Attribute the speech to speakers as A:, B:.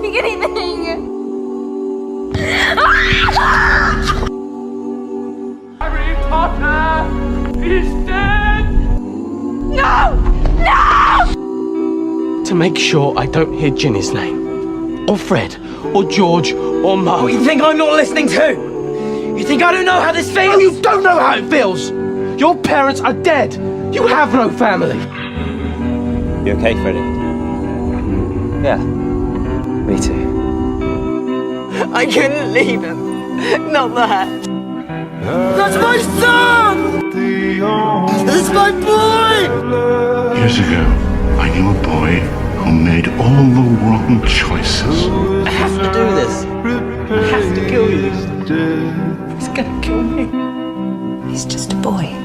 A: take anything.
B: Harry Potter is dead!
A: No! No!
C: To make sure I don't hear Ginny's name, or Fred, or George, or Mum.
D: What, you think I'm not listening to? You think I don't know how this feels?
C: No, you don't know how it feels! Your parents are dead! You have no family!
D: You okay, Freddie? Yeah. Me too.
A: I couldn't leave him. Not that.
D: That's my son! That's my boy!
E: Years ago, I knew a boy who made all the wrong choices.
D: I have to do this. I have to kill you. He's gonna kill me.
A: He's just a boy.